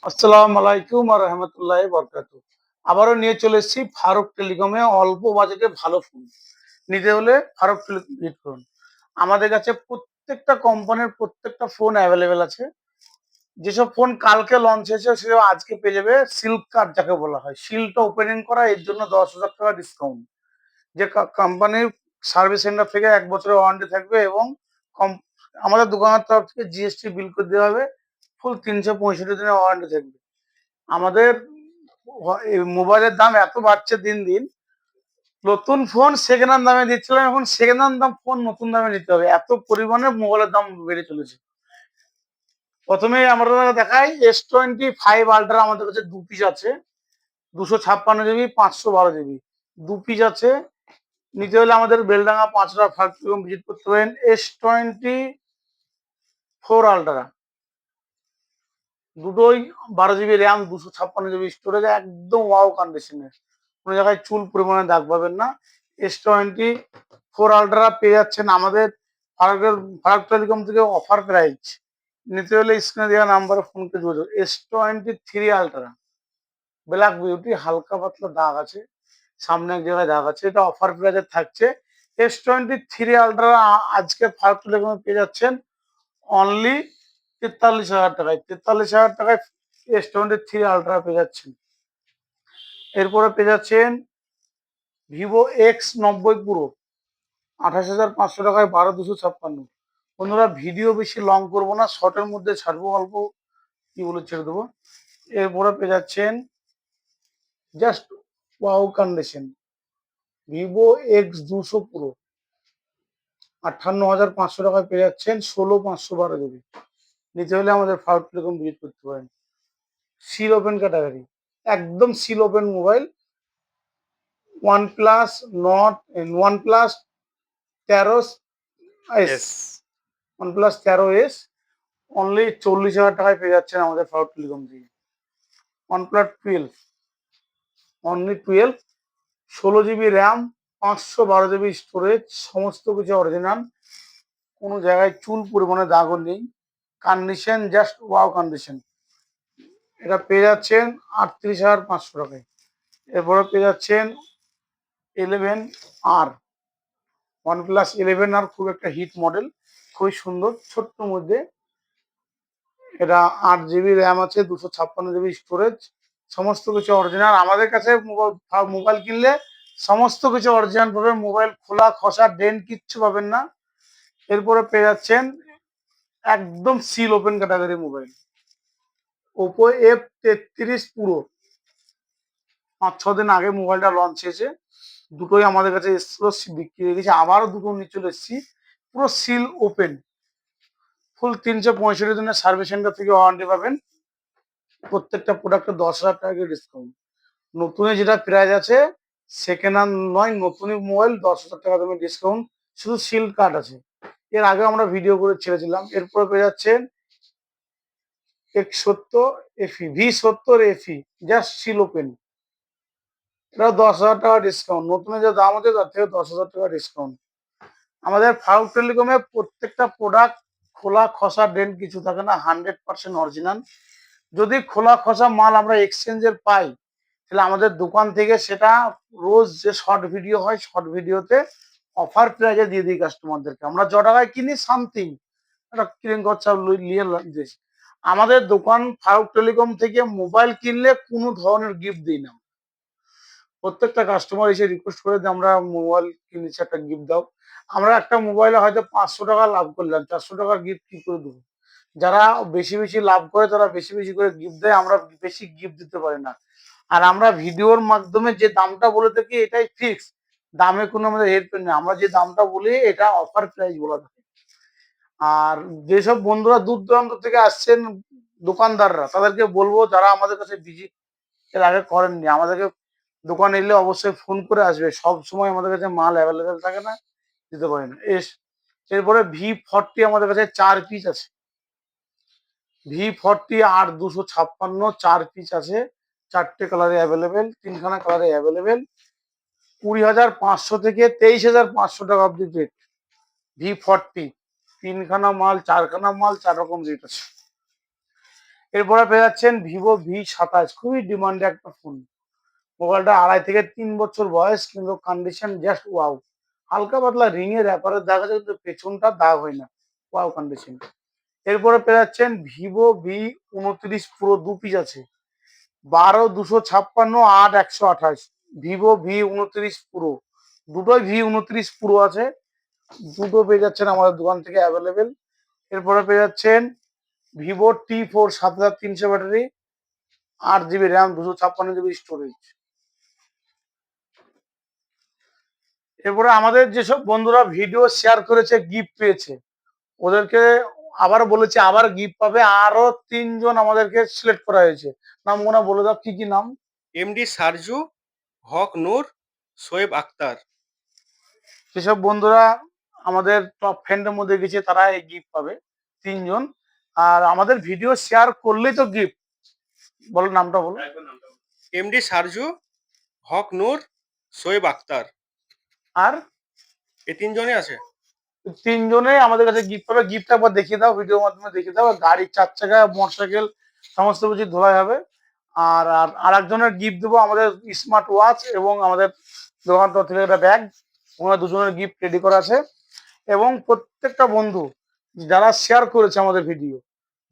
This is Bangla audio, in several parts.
আসসালামু আলাইকুম ওয়া রাহমাতুল্লাহি ওয়া বারাকাতুহু। আবারও নিয়ে চলে এসেছি ফারুক টেলিকমে অল্প বাজেটে ভালো ফোন। নিতে হলে ফারুক টেলিকম ভিজিট করুন। আমাদের কাছে প্রত্যেকটা কোম্পানির প্রত্যেকটা ফোন অ্যাভেলেবেল আছে। যেসব ফোন কালকে লঞ্চ হয়েছে সেসব আজকে পেয়ে যাবে সিল্ক কার্ড যাকে বলা হয়। সিলটা ওপেনিং করা এর জন্য ১০,০০০ টাকা ডিসকাউন্ট। যে কোম্পানির সার্ভিস সেন্টার থেকে ১ বছরের ওয়ারেন্টি থাকবে এবং কম আমাদের দোকানের তরফ থেকে জিএসটি বিল করে দেওয়া হবে। ফুল ৩৬৫ দিনের ওয়ারেন্টি থাকবে। আমাদের এই মোবাইলের দাম এত বাড়ছে দিন দিন, নতুন ফোন সেকেন্ড হ্যান্ড দামে দিচ্ছিলাম, এখন সেকেন্ড হ্যান্ড দাম ফোন নতুন দামে নিতে হবে, এত পরিমাণে মোবাইলের দাম বেড়ে চলেছে। প্রথমে আমরা দেখাই S25 আলট্রা। আমাদের কাছে দু পিস আছে, 256 জিবি 512 জিবি, দু পিস আছে। নিতে হলে আমাদের বেলডাঙ্গা 5 ফ্যাক্টরি ভিজিট করতে পারেন। S24 আলট্রা দুটোই 12 জিবি র্যাম, 256 জিবি স্টোরেজ, একদম ওয়াও কন্ডিশনের, কোনো জায়গায় চুল পরিমাণে দাগ পাবেন না। S24 আলট্রা পেয়ে যাচ্ছেন আমাদের ফারাক টেলিকম থেকে অফার প্রাইস। নিতে হলে স্ক্রিনে দেওয়া নাম্বারে ফোন করে যোগাযোগ। S23 আলট্রা ব্ল্যাক বিউটি, হালকা পাতলা দাগ আছে, সামনে এক জায়গায় দাগ আছে, এটা অফার প্রাইসে থাকছে। S23 আলট্রা আজকে ফারাক টেলিকমে পেয়ে যাচ্ছেন অনলি ৪৩,০০০ টাকায়। ৪৩,০০০ টাকায় S23 আলট্রা পেয়ে যাচ্ছেন। এরপরে পেয়ে যাচ্ছেন ভিভো X90 প্রো ২৮,৫০০ টাকায়, ১২,২৫৬। বন্ধুরা, ভিডিও বেশি লং করবো না, শর্টের মধ্যে ছাড়বো, অল্প কি বলে ছেড়ে দেবো। এরপরে পেয়ে যাচ্ছেন just wow condition Vivo X200 pro ৫৮,৫০০ টাকায় পেয়ে যাচ্ছেন, ১৬,৫১২ জিবি। নিতে হলে আমাদের ফারুক টেলিকম ভিজিট করতে পারেন। সিল ওপেন ক্যাটাগরি, একদম seal open mobile. OnePlus not OnePlus 13s, S OnePlus 13s only ৪০,০০০ টাকায় পেয়ে যাচ্ছেন আমাদের ফারুক টেলিকম থেকে। OnePlus 12 only 12, ১৬ GB RAM, ৫১২ GB storage, সমস্ত কিছু অরিজিনাল, কোনো জায়গায় চুল পরিমাণে দাগও নেই, কন্ডিশন জাস্ট ওয়াও কন্ডিশন। এটা পেয়ে যাচ্ছেন ৩৮,৫০০ টাকায়। এরপরে পেয়ে যাচ্ছেন 11R, OnePlus 11R খুব একটা হিট মডেল, খুবই সুন্দর, ছোট্ট মধ্যে। এটা ৮ জিবি র্যাম আছে, ২৫৬ জিবি স্টোরেজ, সমস্ত কিছু অরিজিনাল। আমাদের কাছে মোবাইল কিনলে সমস্ত কিছু অরিজিনাল পাবেন, মোবাইল খোলা খসা ডেন্ট কিচ্ছু পাবেন না। এরপরে পেয়ে যাচ্ছেন একদম seal open category mobile Oppo F33 পুরো। ৫-৬ দিন আগে মোবাইলটা লঞ্চ হয়েছে, দুটোই আমাদের কাছে এসছিল, বিক্রি হয়ে গেছে, আবারও দুটো নিয়ে চলে এসেছি। পুরো সিল ওপেন, ফুল ৩৬৫ দিনের সার্ভিস সেন্টার থেকে ওয়ারেন্টি পাবেন। প্রত্যেকটা প্রোডাক্টে ১০,০০০ টাকা করে ডিসকাউন্ট। নতুনে যেটা প্রাইস আছে সেকেন্ড হ্যান্ড নয়, নতুনই মোবাইল 10,০০০ টাকা দামে ডিসকাউন্ট, শুধু সিল কার্ড আছে। এর আগে আমরা ভিডিও করে ছেড়েছিলাম। এরপরে পেয়ে যাচ্ছেন V70 FE just seal open, এটা ১০,০০০ টাকা ডিসকাউন্ট, নতুনের যে দাম আছে তার থেকে ১০,০০০ টাকা ডিসকাউন্ট। আমাদের ফারুক টেলিকমে প্রত্যেকটা প্রোডাক্ট খোলা খসা ডেন্ট কিছু থাকে না, 100% অরিজিনাল। যদি খোলা খসা মাল আমরা এক্সচেঞ্জের পাই, তাহলে আমাদের দোকান থেকে সেটা রোজ যে শর্ট ভিডিও হয়, শর্ট ভিডিওতে অফার প্রাইজে দিয়ে দিই কাস্টমারদেরকে। আমরা য টাকায় কিনি সামথিং একটা কিনে খরচা নিয়ে দিয়েছি। আমাদের দোকান ফারুক টেলিকম থেকে মোবাইল কিনলে কোনো ধরনের গিফট দিই না। প্রত্যেকটা কাস্টমার এসে রিকোয়েস্ট করে যে আমরা মোবাইল কিনেছি, একটা গিফট দাও। আমরা একটা মোবাইলে হয়তো ৫০০ টাকা লাভ করলাম, ৪০০ টাকার গিফট কি করে দেবো? যারা বেশি বেশি লাভ করে তারা বেশি বেশি করে গিফট দেয়, আমরা বেশি গিফট দিতে পারি না। আর আমরা ভিডিওর মাধ্যমে যে দামটা বলে থাকি এটাই ফিক্স, দামে কোনো আমাদের হেরফের নেই। আমরা যে দামটা বলি এটা অফার প্রাইস বলা থাকে। আর যেসব বন্ধুরা দূর দূরান্ত থেকে আসছেন দোকানদাররা, তাদেরকে বলবো যারা আমাদের কাছে ভিজিট এর আগে করেননি, আমাদেরকে দোকানে এলে অবশ্যই ফোন করে আসবে। সব সময় আমাদের কাছে মাল অ্যাভেলেবেল থাকে না, দিতে পারি না। এরপরে V40 আমাদের কাছে ৪ পিস আছে। V40 ৮/২৫৬ ৪ পিস আছে, ৪টে কালারে অ্যাভেলেবেল, ৩খানা কালারে অ্যাভেলেবেল। ২০,৫০০ থেকে ২৩,৫০০ টাকা অব্দি রেট। V40 ৩খানা মাল, ৪খানা মাল, ৪ রকম রেট আছে। এরপরে পেয়ে যাচ্ছেন ভিভো V27, খুবই ডিমান্ডে একটা ফোন। মোবাইলটা 2.5 থেকে 3 বছর বয়স, কিন্তু কন্ডিশন জাস্ট ওয়াও। হালকা পাতলা রিং এর ব্যাপারে দাগ আছে, কিন্তু পেছনটা দাগ হয় না। Wow condition. এরপরে পেয়ে যাচ্ছেন ভিভো V29 প্রো, 2 পিস আছে। 12 256 8 128। ভিভো V29 প্রো, দুটোই V29 প্রো আছে। দুটো পেয়ে যাচ্ছেন আমাদের দোকান থেকে অ্যাভেলেবেল। এরপরে পেয়ে যাচ্ছেন Vivo T4, 7300 battery, 8 GB RAM, 256 GB storage. এরপরে আমাদের যেসব বন্ধুরা ভিডিও শেয়ার করেছে গিফট পেয়েছে, ওদেরকে আবার বলেছে আবার গিফট পাবে। আরো 3 জন আমাদেরকে সিলেক্ট করা হয়েছে। নামগুলো বলে দাও, কি কি নাম? এমডি সারজু, হক নূর, শোয়েব আক্তার। যেসব বন্ধুরা আমাদের টপ ফ্রেন্ডের মধ্যে গেছে তারা এই গিফট পাবে, 3 জন। আর আমাদের ভিডিও শেয়ার করলেই তো গিফট। বলো নামটা বলো। এমডি সারজু, হক নূর, শোয়েব আক্তার, আর এই 3জনই আছে। 3 জনে আমাদের কাছে গিফট পাবে। গিফট একবার দেখিয়ে দাও, ভিডিওর মাধ্যমে দেখিয়ে দাও। গাড়ি, 4 চাকা, মোটরসাইকেল সমস্ত কিছু ধোলাই হবে। আর আর একজনের গিফট দেবো আমাদের স্মার্ট ওয়াচ এবং আমাদের দোকান তরফ থেকে একটা ব্যাগ। ওনার দুজনের গিফট রেডি করা আছে। এবং প্রত্যেকটা বন্ধু যারা শেয়ার করেছে আমাদের ভিডিও,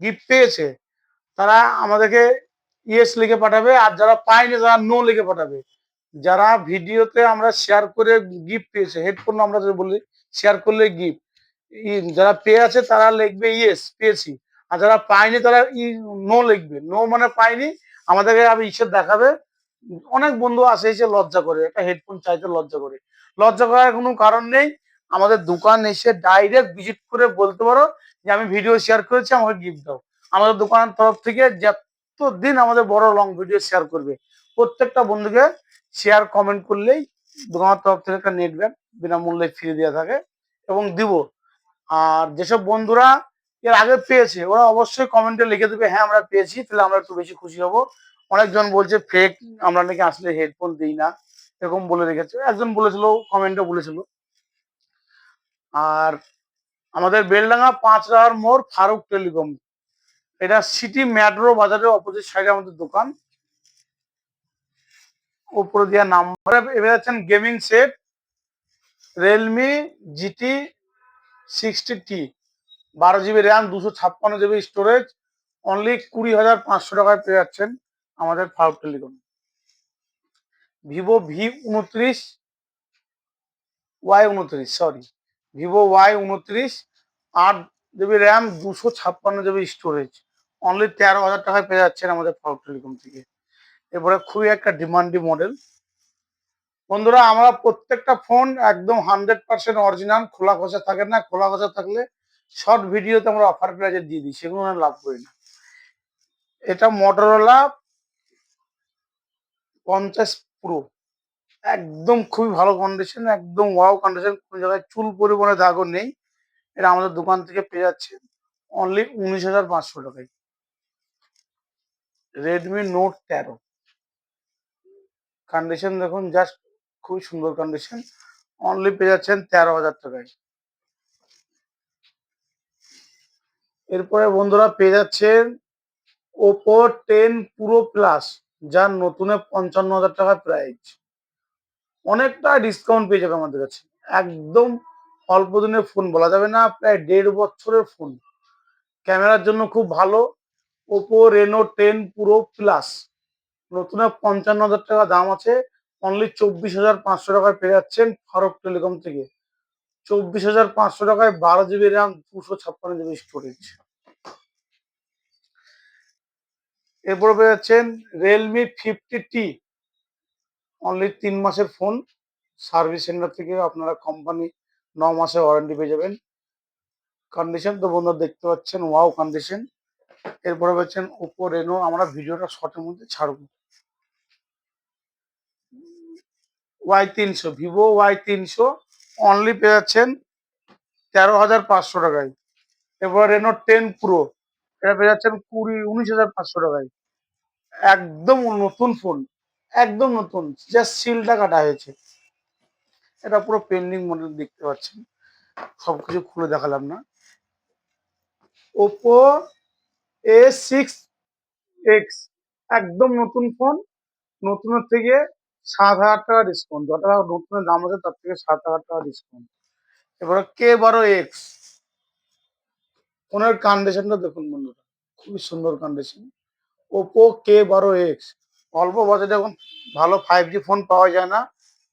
গিফট পেয়েছে, তারা আমাদেরকে ইয়েস লিখে পাঠাবে। আর যারা পায়নি তারা নো লিখে পাঠাবে। যারা ভিডিওতে আমরা শেয়ার করে গিফট পেয়েছে, হেডফোন আমরা যদি বলি শেয়ার করলে গিফট, যারা পেয়ে আছে তারা লিখবে ইয়েস পেয়েছি। আর যারা পায়নি তারা নো লিখবে। নো মানে পাইনি, আমাদেরকে আমি ইসে দেখাবে। অনেক বন্ধু আসে এসে লজ্জা করে, একটা হেডফোন চাইতে লজ্জা করে। লজ্জা করার কোনো কারণ নেই। আমাদের দোকান এসে ডাইরেক্ট ভিজিট করে বলতে পারো যে আমি ভিডিও শেয়ার করেছি, আমাকে গিফট দাও। আমাদের দোকানের তরফ থেকে যতদিন আমাদের বড় লং ভিডিও শেয়ার করবে, প্রত্যেকটা বন্ধুকে শেয়ার কমেন্ট করলেই দোকানের তরফ থেকে একটা নেট ব্যাগ বিনামূল্যে ফ্রি দেওয়া থাকে এবং দিব। আর যেসব বন্ধুরা এর আগে পেয়েছে ওরা অবশ্যই কমেন্টে লিখে দেবে হ্যাঁ আমরা পেয়েছি, তাহলে আমরা একটু বেশি খুশি হব। অনেকজন বলছে ফেক, আমরা নাকি আসলে হেডফোন দিই না, এরকম বলে রেখেছে। একজন বলেছিল, কমেন্টে বলেছিল। আর আমাদের বেলডাঙ্গা 5 রাহার মোড়, ফারুক টেলিকম, এটা সিটি মেট্রো বাজারের অপোজিট সাইডে আমাদের দোকান। উপরে দেওয়া নাম্বার। এবার আছেন gaming set Realme GT60T, 12 GB RAM, 256 GB storage, only 20,500 টাকায় পেয়ে যাচ্ছেন আমাদের Faruk telecom. Vivo V29, 8 GB RAM, 256 GB storage, only 13,000 টাকায় পেয়ে যাচ্ছেন আমাদের ফারুক টেলিকম থেকে। এরপরে খুবই একটা ডিমান্ডিং মডেল। বন্ধুরা আমরা প্রত্যেকটা ফোন একদম 100% অরিজিনাল, খোলা খোঁচা থাকে না। খোলা খোঁচা থাকলে শর্ট ভিডিওতে আমরা অফার প্রাইজে দিয়ে দিই, সেগুলো আমরা লাভ করি না। এটা মোটরোলা 50 প্রো, একদম খুবই ভালো কন্ডিশন, একদম ওয়াও কন্ডিশন, কোনো জায়গায় চুল পরিমাণে দাগও নেই। এটা আমাদের দোকান থেকে পেয়ে যাচ্ছে অনলি 19,500 টাকায়। Redmi Note 13, কন্ডিশন দেখুন জাস্ট খুবই সুন্দর কন্ডিশন, অনলি পেয়ে যাচ্ছেন 13,000 টাকায়। এরপরে বন্ধুরা পেয়ে যাচ্ছেন Oppo X10 Pro Plus, যার নতুনে 55,000 টাকা প্রাইস। অনেকটা ডিসকাউন্ট পেয়ে যাবে আমাদের কাছে। একদম অল্প দিনের ফোন বলা যাবে না, প্রায় 1.5 বছরের ফোন। ক্যামেরার জন্য খুব ভালো। Oppo Reno 10 Pro Plus, নতুনে 55,000 টাকা দাম আছে, অনলি 24,500 টাকায় পেয়ে যাচ্ছেন ফারুক টেলিকম থেকে। 24,500 টাকায় 12 GB র্যাম, 256 GB স্টোরেজ। এরপরে পেয়ে যাচ্ছেন Realme 50T, অনলি 3 মাসের ফোন। সার্ভিস সেন্টার থেকে আপনারা কোম্পানি 9 মাসের ওয়ারেন্টি পেয়ে যাবেন। কন্ডিশন তো বন্ধুরা দেখতে পাচ্ছেন, ওয়াও কন্ডিশন। এরপরে পাচ্ছেন Oppo Reno, আমরা ভিডিওটা শর্টের মধ্যে ছাড়বো। Y300, Vivo Y300, অনলি পেয়ে যাচ্ছেন 13,500 টাকায়। এরপর Reno 10 Pro, এটা পেয়ে যাচ্ছেন 19,500 টাকায়। একদম নতুন ফোন, একদম নতুন, জাস্ট সিলটা কাটা হয়েছে। এটা পুরো পেন্ডিং মডেল দেখতে পাচ্ছেন, সবকিছু খুলে দেখালাম না। Oppo A6 এক্স, একদম নতুন ফোন, নতুনের থেকে 7,000 টাকা ডিসকাউন্ট, যতটা নতুনের দাম আছে তার থেকে 7,000 টাকা ডিসকাউন্ট। এবারে K12X, ফোনের কন্ডিশনটা দেখুন বন্ধুরা, খুবই সুন্দর কন্ডিশন। ওপো K12X, অল্প বাজেটে এখন ভালো 5G ফোন পাওয়া যায় না,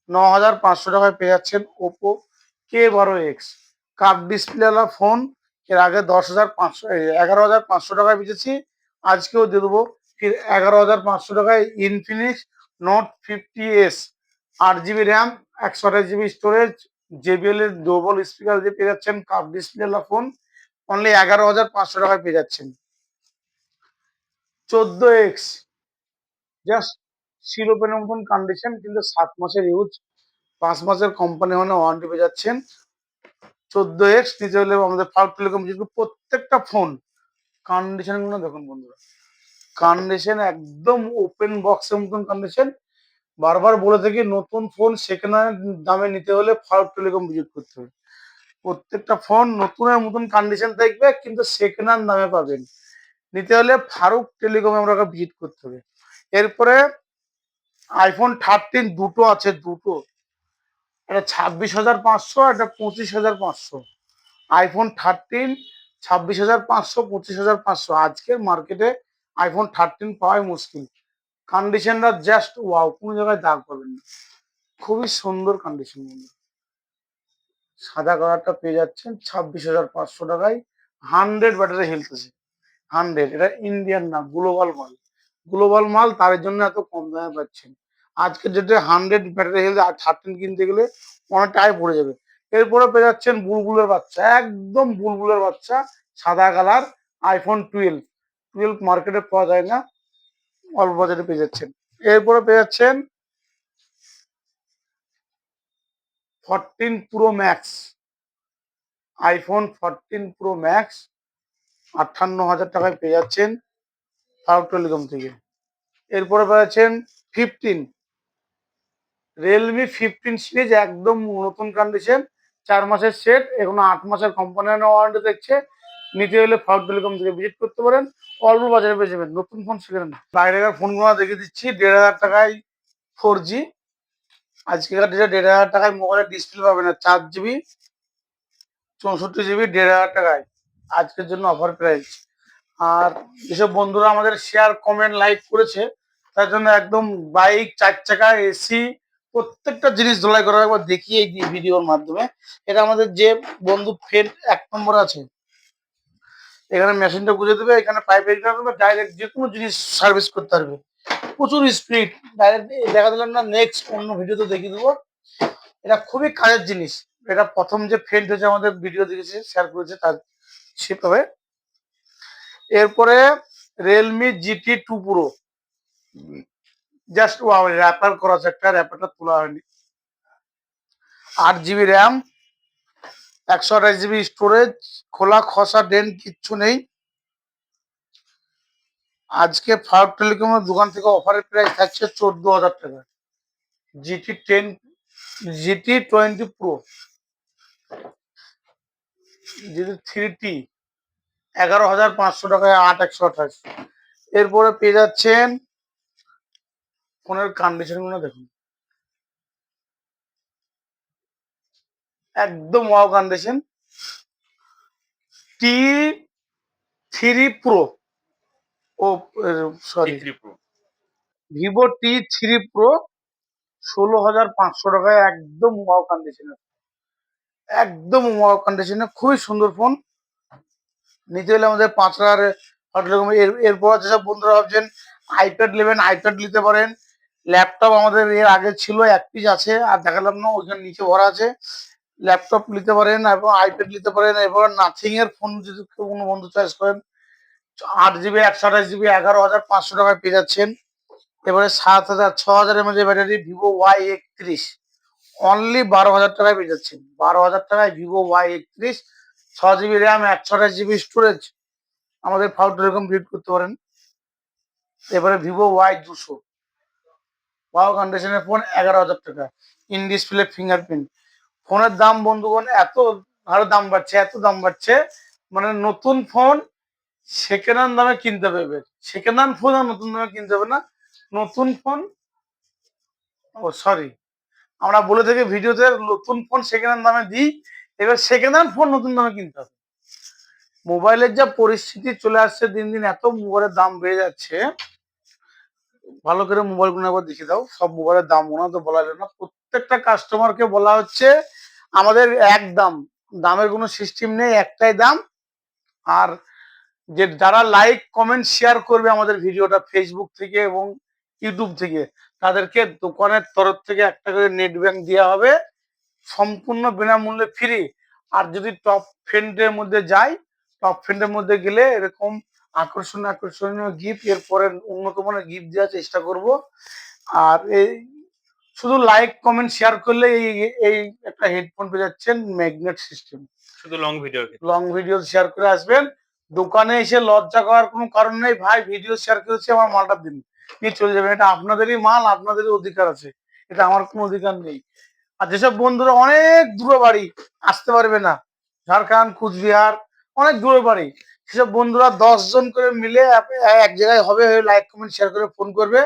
9,500 টাকায় পেয়ে যাচ্ছেন ওপো K12X। কার্ভ ডিসপ্লেওয়ালা ফোন, এর আগে 11,500 টাকায় বেচেছি, আজকেও দিয়ে দেবো ফির 11,500 টাকায় Infinix note 50S, 8 GB RAM, 128 GB storage, JBL এর ডবল স্পিকার দিয়ে পেয়ে যাচ্ছেন কার্ভ ডিসপ্লেওয়ালা ফোন, অনলি 11,500 টাকায় পেয়ে যাচ্ছেন। 14X, জাস্ট সিল ওপেন মতন কন্ডিশন, কিন্তু 7 মাসের ইউজ, 5 মাসের কোম্পানি মানে ওয়ারেন্টি পেয়ে যাচ্ছেন। 14X নিতে হলে আমাদের ফার্ক টেলিকম যেহেতু প্রত্যেকটা ফোন কন্ডিশন গুলো দেখুন বন্ধুরা, কন্ডিশন একদম ওপেন বক্সের মতন কন্ডিশন। বারবার বলে থাকি, নতুন ফোন সেকেন্ড হ্যান্ড দামে নিতে হলে ফার্ক টেলিকম ভিজিট করতে হবে। প্রত্যেকটা ফোন নতুনের মতন কন্ডিশন থাকবে, কিন্তু সেকেন্ড হ্যান্ড দামে পাবেন। নিতে হলে ফারুক টেলিকমে আমরা ভিজিট করতে হবে। এরপরে iPhone 13 দুটো আছে, দুটো, এটা 26,500, এটা 25,500। iPhone 13 26,500, 25,500, আজকের মার্কেটে iPhone 13 পাওয়াই মুশকিল। কন্ডিশনটা জাস্ট ওয়াও, কোনো জায়গায় দাগ পাবেন না, খুবই সুন্দর কন্ডিশন। সাদা কালারটা পেয়ে যাচ্ছেন 26,500 টাকায়। 100 ব্যাটারি হেলথ আছে, 100, এটা ইন্ডিয়ান না, গ্লোবাল মাল। গ্লোবাল মাল, তার জন্য এত কম দামে পাচ্ছেন। আজকে যেটা 100 ব্যাটারি হেলথ আর 13 কিনতে গেলে অনেক টাকায় পড়ে যাবে। এরপরে পেয়ে যাচ্ছেন বুলবুলের বাচ্চা, একদম বুলবুলের বাচ্চা, সাদা কালার, iPhone 12 মার্কেটে পাওয়া যায় না, অল্প বাজারে পেয়ে যাচ্ছেন। এরপরে পেয়ে যাচ্ছেন 14 Pro Max, iPhone 14 Pro Max, 58,000 টাকায় পেয়ে যাচ্ছেন ফারুক টেলিকম থেকে। এরপরে পেয়ে যাচ্ছেন 15, Realme 15 সিরিজ, একদম নতুন কন্ডিশন, 4 মাসের সেট, এখনো 8 মাসের কোম্পানি ওয়ারেন্টি দেখছে। নিতে হলে ফারুক টেলিকম থেকে ভিজিট করতে পারেন, অল্প বাজারে পেয়ে যাবেন, নতুন ফোন সেখানে না। বাইরেকার ফোনগুলো দেখে দিচ্ছি, 1,500 টাকায় 4G, আজকেকার ডেটে 1,500 টাকায় মোবাইলের ডিসপ্লে পাবে না, 4 GB 64 GB 1,500 টাকায়, আজকের জন্য অফার প্রাইস। আর যেসব বন্ধুরা আমাদের শেয়ার কমেন্ট লাইক করেছে, তার জন্য একদম বাইক, 4 চাকা, এসি, প্রত্যেকটা জিনিস ধোলাই করা একবার দেখিয়ে এই ভিডিওর মাধ্যমে। এটা আমাদের যে বন্ধু ফ্রেন্ড 1 নম্বর আছে, এখানে মেশিনটা গুঁজে দেবে, এখানে পাইপ রেখে দেবে, ডাইরেক্ট যে কোনো জিনিস সার্ভিস করতে পারবে, প্রচুর স্পিড। ডাইরেক্ট দেখা দিলাম না, নেক্সট অন্য ভিডিওতে দেখিয়ে দেবো। এটা খুবই কাজের জিনিস। এটা প্রথম যে ফ্রেন্ড হয়েছে আমাদের ভিডিও দেখেছে, শেয়ার করেছে, তার সে পাবে। এরপরে Realme GT2 Pro, just wow, wrapper করা আছে, একটা র্যাপারটা তোলা হয়নি। 8 GB র্যাম, 128 GB স্টোরেজ, খোলা খসা ডেন্ট কিচ্ছু নেই। আজকে ফারুক টেলিকমের দোকান থেকে অফারের প্রাইস থাকছে 14,000 টাকা। GT20 Pro, GT3T 11,500 টাকায়, 8/128। এরপরে পেয়ে যাচ্ছেন, ফোনের কন্ডিশন গুলো দেখুন, একদম wow condition. T3 Pro, oh sorry, T3 Pro। Vivo T3 Pro, 16,500 টাকায়, একদম ওয়াও কন্ডিশনে, একদম ওয়াও কন্ডিশনে, খুবই সুন্দর ফোন। নিতে হলে আমাদের 5 টাকার এরকম। এরপর যেসব বন্ধুরা ভাবছেন আইপ্যাড নেবেন, আইপ্যাড নিতে পারেন। ল্যাপটপ আমাদের এর আগে ছিল, 1 পিস আছে, আর দেখালাম না, ওইখানে নিচে ভরা আছে। ল্যাপটপ নিতে পারেন এবং আইপ্যাড নিতে পারেন। এরপর নাথিং এর ফোন যদি কোনো বন্ধু চয়েস করেন, 8 GB 128 GB 11,500 টাকায় পেয়ে যাচ্ছেন। এবারে 6,000 ব্যাটারি Vivo Y31, অনলি 12,000 টাকায় পেয়ে যাচ্ছেন। 12,000 টাকায় Vivo Y31, 6 GB RAM, 128 GB storage, আমাদের ফাউড এরকম বিট করতে পারেন। এবারে Vivo Y200, ওয়াও কন্ডিশনের ফোন, 11,000 টাকা, ইন ডিসপ্লে ফিঙ্গারপ্রিন্ট। ফোনের দাম বন্ধুগণ এত হারে দাম বাড়ছে, এত দাম বাড়ছে, মানে নতুন ফোন সেকেন্ড হ্যান্ড দামে কিনতে পারবে। সেকেন্ড হ্যান্ড ফোন আর নতুন দামে কিনতে হবে না। নতুন ফোন, ও সরি, আমরা বলে থাকি ভিডিওতে নতুন ফোন সেকেন্ড হ্যান্ড দামে দিই। এবার সেকেন্ড হ্যান্ড ফোন নতুন দামে কিনতে হবে। মোবাইলের যা পরিস্থিতি চলে আসছে, দিন দিন এত মোবাইলের দাম বেড়ে যাচ্ছে। ভালো করে মোবাইল গুলো একবার দেখে দাও, সব মোবাইলের দাম ওনা তো বলা যায় না। প্রত্যেকটা কাস্টমারকে বলা হচ্ছে আমাদের এক দাম, দামের কোনো সিস্টেম নেই, একটাই দাম। আর যে যারা লাইক কমেন্ট শেয়ার করবে আমাদের ভিডিওটা ফেসবুক থেকে এবং ইউটিউব থেকে, তাদেরকে দোকানের তরফ থেকে একটা করে নেট ব্যাংক দেওয়া হবে, সম্পূর্ণ বিনামূল্যে ফ্রি। আর যদি টপ ফ্রেন্ডের মধ্যে যাই, টপ ফ্রেন্ডের মধ্যে গেলে এরকম আকর্ষণীয় গিফট, এরপরে উন্নত মানের গিফট দেওয়ার চেষ্টা করব। আর এই শুধু লাইক কমেন্ট শেয়ার করলে এই এই একটা হেডফোন পেয়ে যাচ্ছেন ম্যাগনেট সিস্টেম। শুধু লং ভিডিওর ক্ষেত্রে। লং ভিডিও শেয়ার করে আসবেন, দোকানে এসে লজ্জা করার কোনো কারণ নেই। ভাই ভিডিও শেয়ার করেছি, আমার মালটা দিন, নিয়ে চলে যাবেন। এটা আপনাদেরই মাল, আপনাদেরই অধিকার আছে, এটা আমার কোনো অধিকার নেই। আর যেসব বন্ধুরা অনেক দূরে বাড়ি, আসতে পারবে না, ঝাড়খণ্ড, কুচবিহার, অনেক দূরে বাড়ি, সেসব বন্ধুরা 10 জন করে মিলে এক জায়গায় হবে, লাইক কমেন্ট শেয়ার করে ফোন করবে,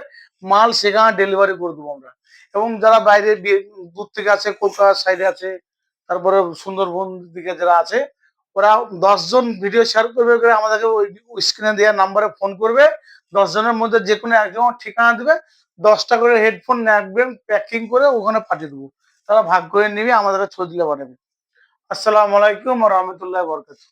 মাল সেখানে ডেলিভারি করে দেবো আমরা। এবং যারা বাইরে দূর থেকে আছে, কলকাতা সাইডে আছে, তারপরে সুন্দরবন দিকে যারা আছে, ওরা 10 জন ভিডিও শেয়ার করবে করে আমাদেরকে ওই স্ক্রিনে দেওয়া নাম্বারে ফোন করবে। 10 জনের মধ্যে যে কোনো একজন ঠিকানা দেবে, 10টা করে হেডফোন রাখবেন, প্যাকিং করে ওখানে পাঠিয়ে দেবো। তারা ভাগ করে নিবে, আমাদেরকে ছবি দিলে পাঠাবে। আসসালামু আলাইকুম ওয়া রাহমাতুল্লাহি ওয়া বারাকাতুহু।